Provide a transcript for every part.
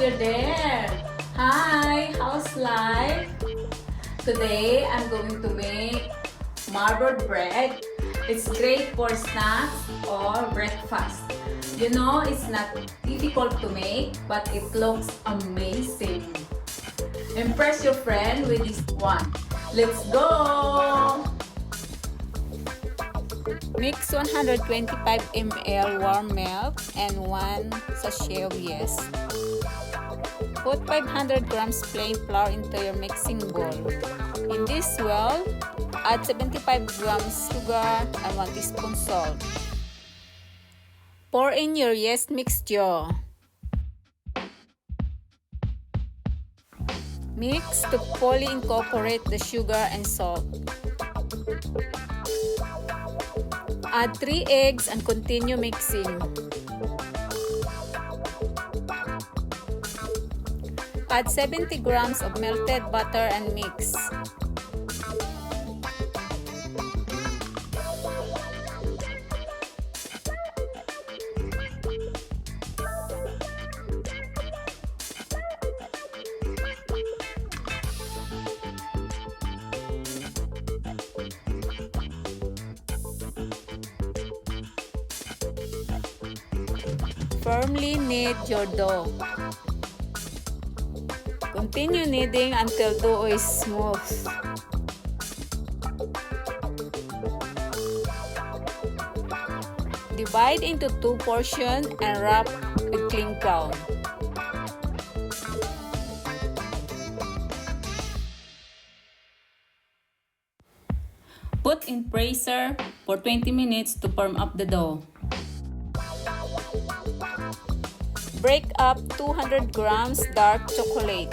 you're there. Hi, how's life? Today, I'm going to make marbled bread. It's great for snacks or breakfast. You know, it's not difficult to make, but it looks amazing. Impress your friend with this one. Let's go! Mix 125 ml warm milk and 1 sachet of yeast. Put 500 grams plain flour into your mixing bowl. In this bowl, add 75 grams sugar and 1 teaspoon salt. Pour in your yeast mixture. Mix to fully incorporate the sugar and salt. Add 3 eggs and continue mixing. Add 70 grams of melted butter and mix. Firmly knead your dough. Continue kneading until dough is smooth. Divide into 2 portions and wrap with cling film. Put in freezer for 20 minutes to firm up the dough. Break up 200 grams dark chocolate.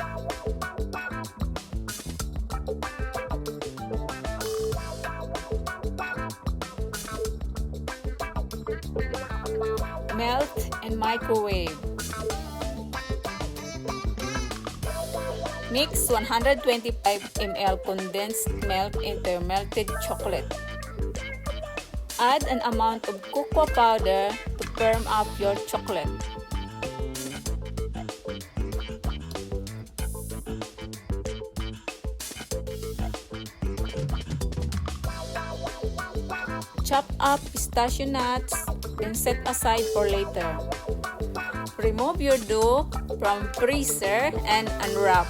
Melt and microwave. Mix 125 ml condensed milk into melted chocolate. Add an amount of cocoa powder to firm up your chocolate. Chop up pistachio nuts, then set aside for later. Remove your dough from freezer and unwrap.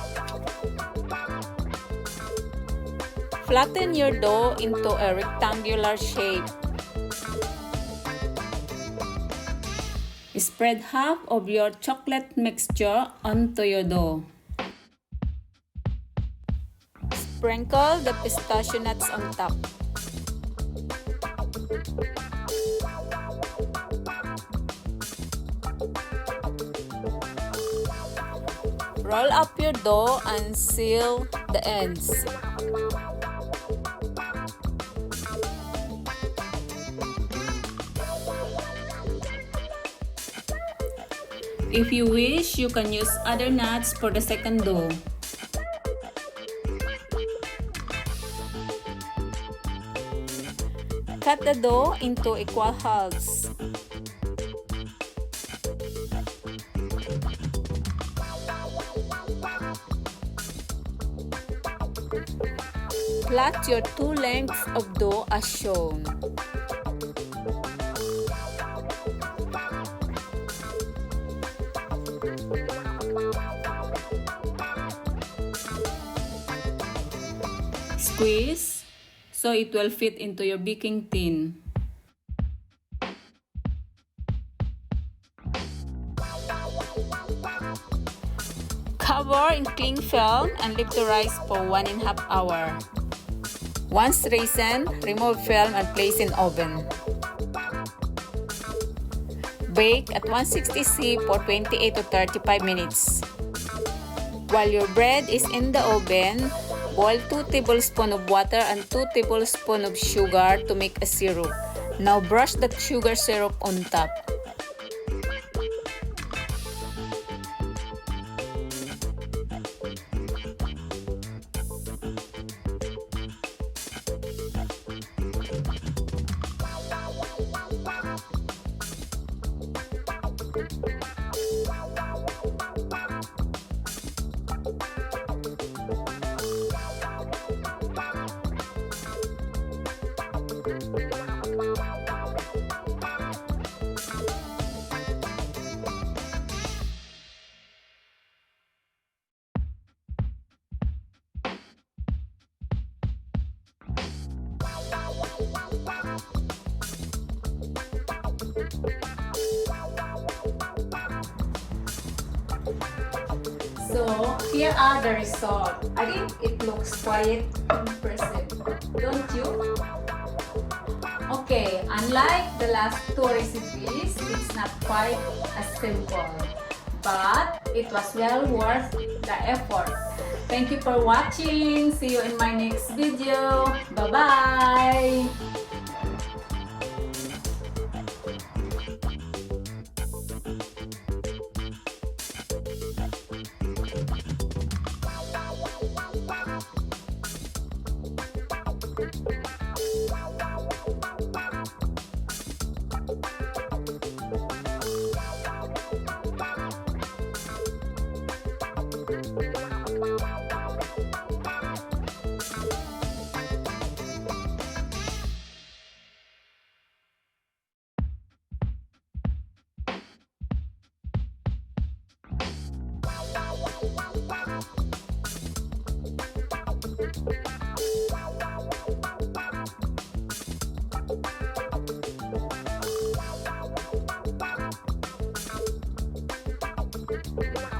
Flatten your dough into a rectangular shape. Spread half of your chocolate mixture onto your dough. Sprinkle the pistachio nuts on top. Roll up your dough and seal the ends. If you wish, you can use other nuts for the second dough. Cut the dough into equal halves. Plait your 2 lengths of dough as shown. Squeeze so it will fit into your baking tin. Cover in cling film and leave to rise for 1.5 hours. Once risen, remove film and place in oven. Bake at 160 C for 28 to 35 minutes. While your bread is in the oven, boil 2 tablespoons of water and 2 tablespoons of sugar to make a syrup. Now brush the sugar syrup on top. Thank you. So here are the results. I think it looks quite impressive, don't you? Okay, unlike the last two recipes, it's not quite as simple, but it was well worth the effort. Thank you for watching. See you in my next video. Bye-bye! Bye.